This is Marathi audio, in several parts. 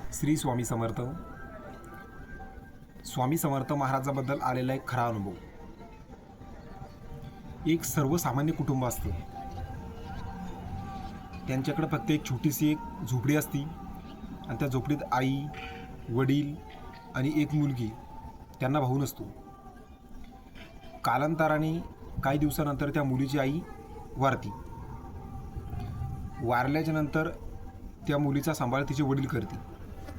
श्री स्वामी समर्थ. स्वामी समर्थ महाराजाबद्दल आलेला एक खरा अनुभव. एक सर्वसामान्य कुटुंब असतं. त्यांच्याकडे फक्त एक छोटीशी एक झोपडी असती आणि त्या झोपडीत आई, वडील आणि एक मुलगी, त्यांना भाऊ नसतो. कालांतराने काही दिवसानंतर त्या मुलीची आई वारती. वारल्याच्या नंतर त्या मुलीचा सांभाळ तिचे वडील करते,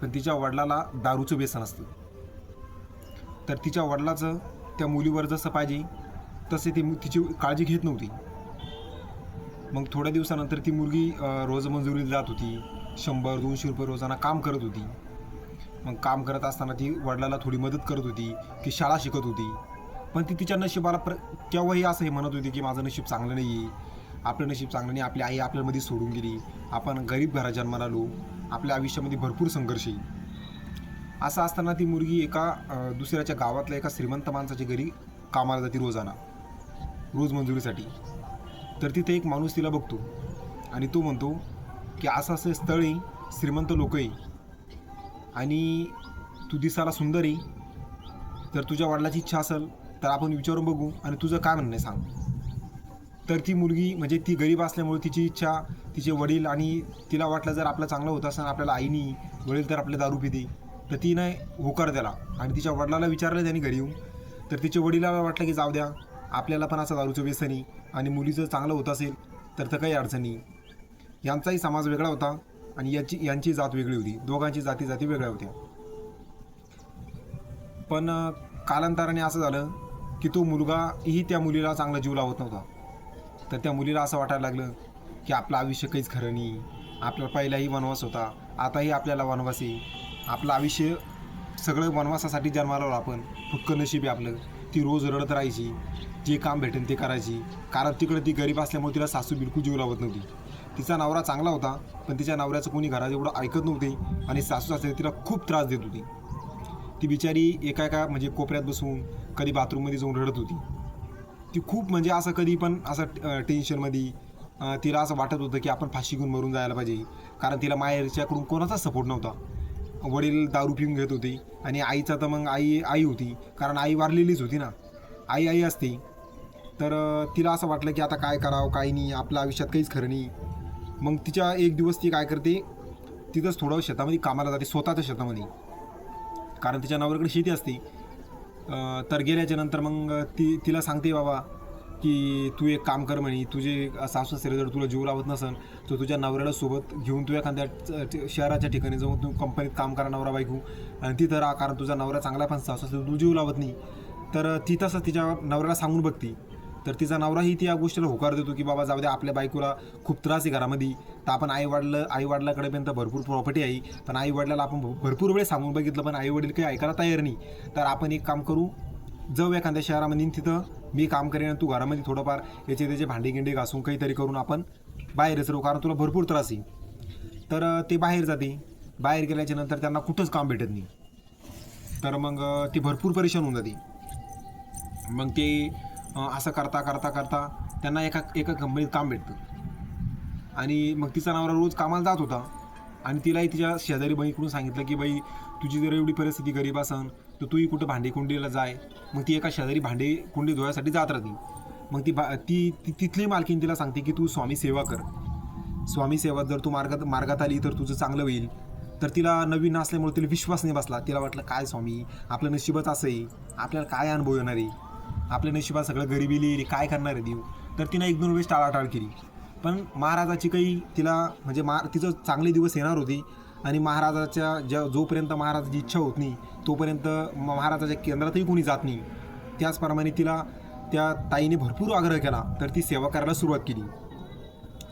पण तिच्या वडिलाला दारूचं व्यसन असतं. तर तिच्या वडिलाचं त्या मुलीवर जसं पाहिजे तसे ती तिची काळजी घेत नव्हती. मग थोड्या दिवसानंतर ती मुलगी रोजमजुरीला जात होती. 100-200 रुपये रोजाना काम करत होती. मग काम करत असताना ती वडिलाला थोडी मदत करत होती, की शाळा शिकत होती. पण ती तिच्या नशिबाला केव्हाही असं हे म्हणत होती की माझं नशीब चांगलं नाही आहे, आपलं नशीब चांगलं नाही, आपली आई आपल्यामध्ये सोडून गेली, आपण गरीब घरात जन्माला आलो, आपल्या आयुष्यामध्ये भरपूर संघर्ष आहे. असं असताना ती मुलगी एका दुसऱ्याच्या गावातल्या एका श्रीमंत माणसाच्या घरी कामाला जाते रोजाना, रोजमजुरीसाठी. तर तिथे एक माणूस तिला बघतो आणि तो म्हणतो की असं असं स्थळ आहे, श्रीमंत लोक आहे आणि तू दिसायला सुंदर आहे, तर तुझ्या वडिलाची इच्छा असेल तर आपण विचारून बघू आणि तुझं काय म्हणणं आहे सांग. तर ती मुलगी म्हणजे ती गरीब असल्यामुळे तिची इच्छा, तिचे वडील आणि तिला वाटलं जर आपलं चांगलं होत असताना आपल्याला आईनी वडील तर आपले दारू पिते, तर तिने होकार दिला आणि तिच्या वडिलाला विचारलं त्यांनी घरी येऊन. तर तिच्या वडिलाला वाटलं की जाऊ द्या, आपल्याला पण असं दारूचं व्यसन आहे आणि मुलीचं चांगलं होत असेल तर काही अडचण नाही. यांचाही समाज वेगळा होता आणि यांची जात वेगळी होती. दोघांची जाती वेगळ्या होत्या. पण कालांतराने असं झालं की तो मुलगाही त्या मुलीला चांगला जीव लावत नव्हता. तर त्या मुलीला असं वाटायला लागलं की आपलं आयुष्य काहीच खरं नाही, आपला पहिलाही वनवास होता, आताही आपल्याला वनवास आहे, आपलं आयुष्य सगळं वनवासासाठी जन्माला आलो आपण, फुटकं नशीब आहे आपलं. ती रोज रडत राहायची, जे काम भेटेल ते करायची, कारण तिकडं ती गरीब असल्यामुळे तिला सासू बिलकुल जीव लावत नव्हती. तिचा नवरा चांगला होता, पण तिच्या नवऱ्याचं कोणी घरात एवढं ऐकत नव्हते आणि सासू सासरे तिला खूप त्रास देत होती. ती बिचारी एका म्हणजे कोपऱ्यात बसून कधी बाथरूममध्ये जाऊन रडत होती. ती खूप म्हणजे असं कधी पण असं टेन्शनमध्ये, तिला असं वाटत होतं की आपण फाशी घेऊन मरून जायला पाहिजे, कारण तिला माहेरच्याकडून कोणाचाच सपोर्ट नव्हता. वडील दारू पिऊन घेत होते आणि आईचा तर मग आई होती, कारण आई वारलेलीच होती ना, आई असते. तर तिला असं वाटलं की आता काय करावं काय नाही, आपल्या आयुष्यात काहीच खरं नाही. मग तिच्या एक दिवस ती काय करते, तिथंच थोडं शेतामध्ये कामाला जाते, स्वतःच्या शेतामध्ये, कारण तिच्या नवऱ्याकडे शेती असते. तर गेल्याच्या नंतर मग तिला सांगते बाबा की तू एक काम कर म्हणे, तुझे सासू सासरे जर तुला जीव लावत नसेल तर तुझ्या नवऱ्याला सोबत घेऊन तू एखाद्या शहराच्या ठिकाणी जाऊन तू कंपनीत काम करा नवरा बायको आणि तिथं राहा, कारण तुझा नवरा चांगला पण सासू सासरे तू जीव लावत नाही. तर ती तसं तिच्या नवऱ्याला सांगून बघते. तर तिचा नवराही ती या गोष्टीला होकार देतो की बाबा जाऊ द्या, आपल्या बायकोला खूप त्रास आहे घरामध्ये, तर आपण आईवडिलाकडे पण तर भरपूर प्रॉपर्टी आहे, पण आईवडिलाला आपण भरपूर वेळ सांगून बघितलं पण आईवडील काही ऐकायला तयार नाही. तर आपण एक काम करू, जाऊ एखाद्या शहरामध्ये, तिथं मी काम करेन आणि तू घरामध्ये थोडंफार त्याचे भांडी गिंडी घासून काहीतरी करून आपण बाहेरच राहू, कारण तुला भरपूर त्रास आहे. तर ते बाहेर जाते. बाहेर गेल्याच्या नंतर त्यांना कुठंच काम भेटत नाही. तर मग ती भरपूर परेशान होऊन जाते. मग ते असं करता त्यांना एका कंपनीत काम भेटतं आणि मग तिचा नवरा रोज कामाला जात होता आणि तिलाही तिच्या शेजारी बाईकडून सांगितलं की बाई, तुझी जर एवढी परिस्थिती गरीब असन तर तूही कुठं भांडी कुंडीला जाय. मग ती एका शेजारी भांडी कुंडी धुवायसाठी जात राहते. मग ती तिथली मालकीन तिला सांगते की तू स्वामी सेवा कर, स्वामी सेवा जर तू मार्गात आली तर तुझं चांगलं होईल. तर तिला नवीन असल्यामुळे तिला विश्वास नाही बसला. तिला वाटलं काय स्वामी, आपलं नशीबच असं आहे, आपल्याला काय अनुभव येणार आहे, आपल्या नशिबात सगळं गरिबी लिहिली, काय करणार आहे देव. तर तिनं 1-2 वेळेस टाळाटाळ केली. पण महाराजाची काही तिला म्हणजे तिचं चांगले दिवस येणार होते आणि महाराजाच्या जोपर्यंत महाराजाची इच्छा होत नाही तोपर्यंत महाराजाच्या केंद्रातही कोणी जात नाही. त्याचप्रमाणे तिला त्या ताईने भरपूर आग्रह केला, तर ती सेवा करायला सुरुवात केली.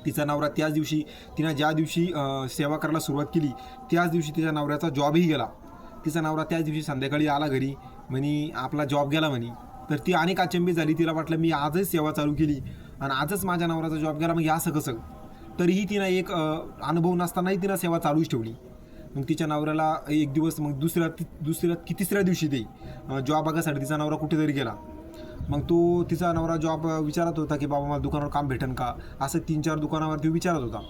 तिचा नवरा त्याच दिवशी, तिनं ज्या दिवशी सेवा करायला सुरुवात केली त्याच दिवशी तिच्या नवऱ्याचा जॉबही गेला. तिचा नवरा त्याच दिवशी संध्याकाळी आला घरी, म्हणे आपला जॉब गेला म्हणे. तर ती अनेक अचंबी झाली. तिला वाटलं मी आजच सेवा चालू केली आणि आजच माझ्या नवऱ्याचा जॉब गेला, मग या असं कसं. तरीही तिनं एक अनुभव नसतानाही तिनं सेवा चालूच ठेवली. मग तिच्या नवऱ्याला एक दिवस, मग दुसऱ्या की तिसऱ्या दिवशी ते जॉब बघायसाठी तिचा नवरा कुठेतरी गेला. मग तिचा नवरा जॉब विचारत होता की बाबा मला दुकानावर काम भेटेन का, असं 3-4 दुकानावरती विचारत होता.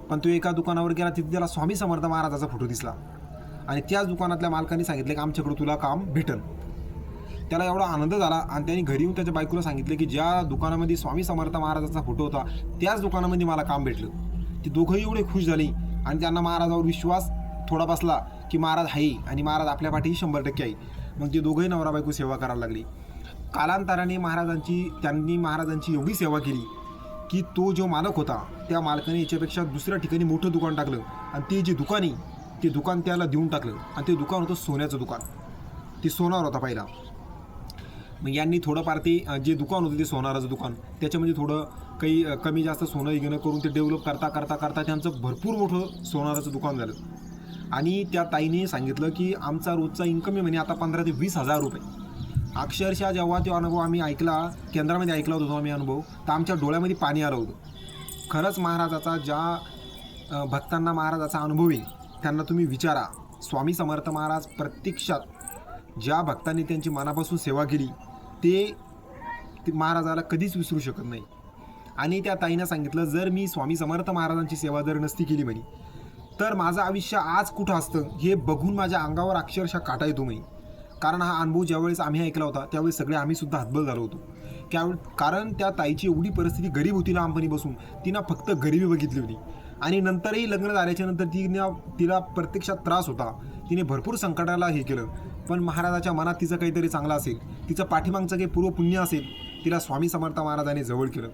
पण तो एका दुकानावर गेला, तिथे त्याला स्वामी समर्थ महाराजाचा फोटो दिसला. आणि त्याच दुकानातल्या मालकाने सांगितलं की आमच्याकडे तुला काम भेटल. त्याला एवढा आनंद झाला आणि त्यांनी घरी येऊन त्याच्या बायकोला सांगितलं की ज्या दुकानामध्ये स्वामी समर्थ महाराजांचा फोटो होता त्याच दुकानामध्ये मला काम भेटलं. ती दोघंही एवढे खुश झाली आणि त्यांना महाराजावर विश्वास थोडा बसला की महाराज आहे आणि महाराज आपल्या पाठीही 100% आहे. मग ते दोघंही नवरा बायको सेवा करायला लागली. कालांतराने त्यांनी महाराजांची एवढी सेवा केली की तो जो मालक होता त्या मालकाने याच्यापेक्षा दुसऱ्या ठिकाणी मोठं दुकान टाकलं आणि ते जे दुकान आहे ते दुकान त्याला देऊन टाकलं आणि ते दुकान होतं सोन्याचं दुकान. ते सोनार होता पहिला. मग यांनी थोडंफार ते जे दुकान होतं ते सोनाराचं दुकान त्याच्यामध्ये थोडं काही कमी जास्त सोनं घेणं करून ते डेव्हलप करता त्यांचं भरपूर मोठं सोनाराचं दुकान झालं. आणि त्या ताईने सांगितलं की आमचा रोजचा इन्कम आहे म्हणे आता 15,000 ते 20,000 रुपये. अक्षरशः जेव्हा तो अनुभव आम्ही ऐकला, केंद्रामध्ये ऐकला होता आम्ही अनुभव, तर आमच्या डोळ्यामध्ये पाणी आलं होतं. खरंच महाराजाचा ज्या भक्तांना महाराजाचा अनुभव आहे त्यांना तुम्ही विचारा. स्वामी समर्थ महाराज प्रत्यक्षात ज्या भक्तांनी त्यांची मनापासून सेवा केली ते महाराजाला कधीच विसरू शकत नाही. आणि त्या ताईनं सांगितलं जर मी स्वामी समर्थ महाराजांची सेवा जर नसती केली म्हणे तर माझं आयुष्य आज कुठं असतं हे बघून माझ्या अंगावर अक्षरशः काटा येतो म्हणे. कारण हा अनुभव ज्यावेळेस आम्ही ऐकला होता त्यावेळेस सगळे आम्ही सुद्धा हतबल झालो होतो. कारण त्या ताईची एवढी परिस्थिती गरीब होती लहानपणी बसून, तिनं फक्त गरिबी बघितली होती आणि नंतरही लग्न झाल्याच्या नंतर तिला प्रत्यक्षात त्रास होता. तिने भरपूर संकटाला हे केलं, पण महाराजाच्या मनात तिचं काहीतरी चांगलं असेल, तिचं पाठीमागचं काही पूर्वपुण्य असेल, तिला स्वामी समर्थ महाराजांनी जवळ केलं.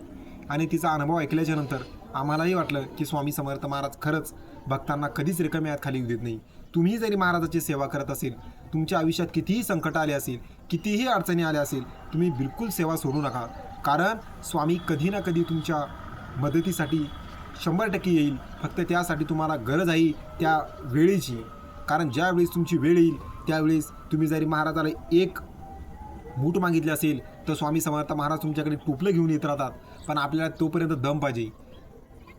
आणि तिचा अनुभव ऐकल्याच्या नंतर आम्हालाही वाटलं की स्वामी समर्थ महाराज खरंच भक्तांना कधीच रिकाम्या हात खाली देत नाही. तुम्ही जरी महाराजाची सेवा करत असेल, तुमच्या आयुष्यात कितीही संकट आले असेल, कितीही अडचणी आल्या असेल, तुम्ही बिलकुल सेवा सोडू नका. कारण स्वामी कधी ना कधी तुमच्या मदतीसाठी 100% येईल. फक्त त्यासाठी तुम्हाला गरज आहे त्या वेळेची. कारण ज्यावेळेस तुमची वेळ येईल त्यावेळेस तुम्ही जरी महाराजाला एक मूठ मागितले असेल तर स्वामी समर्थ महाराज तुमच्याकडे टोपलं घेऊन येत राहतात. पण आपल्याला तोपर्यंत दम पाहिजे.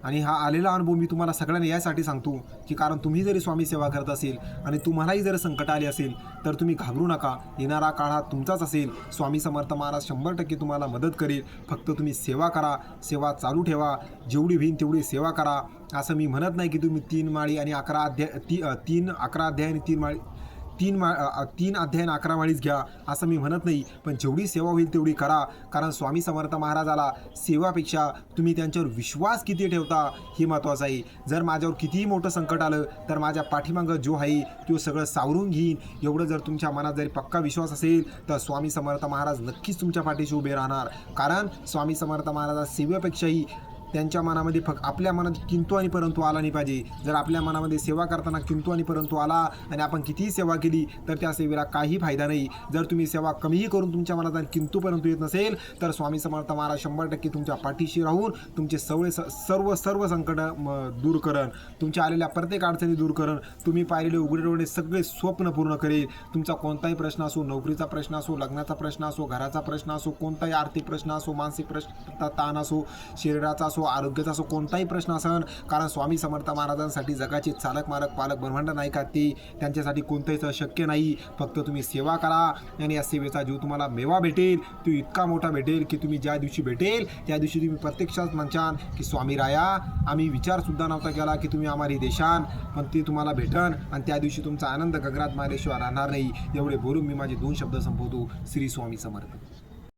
आणि हा आलेला अनुभव मी तुम्हाला सगळ्यांना यासाठी सांगतो की कारण तुम्ही जरी स्वामी सेवा करत असेल आणि तुम्हालाही जर संकट आले असेल तर तुम्ही घाबरू नका. येणारा काळ हा तुमचाच असेल. स्वामी समर्थ महाराज 100% तुम्हाला मदत करेल. फक्त तुम्ही सेवा करा, सेवा चालू ठेवा, जेवढी होईल तेवढी सेवा करा. असं मी म्हणत नाही की तुम्ही 3 माळी आणि 11 अध्याय आणि 3 अध्याय आणि 11 माळीच घ्या असं मी म्हणत नाही. पण जेवढी सेवा होईल तेवढी करा. कारण स्वामी समर्थ महाराजाला सेवापेक्षा तुम्ही त्यांच्यावर विश्वास किती ठेवता हे महत्त्वाचं आहे. जर माझ्यावर कितीही मोठं संकट आलं तर माझ्या पाठीमागं जो आहे तो सगळं सावरून घेईन एवढं जर तुमच्या मनात जरी पक्का विश्वास असेल तर स्वामी समर्थ महाराज नक्कीच तुमच्या पाठीशी उभे राहणार. कारण स्वामी समर्थ महाराजा सेवेपेक्षाही त्यांच्या मनामध्ये आपल्या मनात किंतु आणि परंतु आला नाही पाहिजे. जर आपल्या मनामध्ये सेवा करताना किंतु आणि परंतु आला आणि आपण कितीही सेवा केली तर त्या सेवेला काही फायदा नाही. जर तुम्ही सेवा कमीही करून तुमच्या मनात किंतु परंतु येत नसेल तर स्वामी समर्थ महाराज 100% तुमच्या पाठीशी राहून तुमचे सर्व संकट दूर करण, तुमच्या आलेल्या प्रत्येक अडचणी दूर करण, तुम्ही पाहिलेले उघडे डोळे सगळे स्वप्न पूर्ण करेल. तुमचा कोणताही प्रश्न असो, नोकरीचा प्रश्न असो, लग्नाचा प्रश्न असो, घराचा प्रश्न असो, कोणताही आर्थिक प्रश्न असो, मानसिक प्रश्न ताण असो, शरीराचा असो, आरोग्याचा असो, कोणताही प्रश्न असेल, कारण स्वामी समर्थ महाराजांसाठी जगाचे चालक मालक पालक ब्रह्मांड नाही का ते त्यांच्यासाठी कोणतंहीच अशक्य नाही. फक्त तुम्ही सेवा करा आणि या सेवेचा जो तुम्हाला मेवा भेटेल तो इतका मोठा भेटेल की तुम्ही ज्या दिवशी भेटेल त्या दिवशी तुम्ही प्रत्यक्षात म्हणशान की स्वामी राया आम्ही विचारसुद्धा नव्हता केला की तुम्ही आम्हाला देशान, पण ते तुम्हाला भेटन आणि त्या दिवशी तुमचा आनंद गगनात मारल्याशिवाय राहणार नाही. एवढे बोलून मी माझे 2 शब्द संपवतो. श्री स्वामी समर्थ.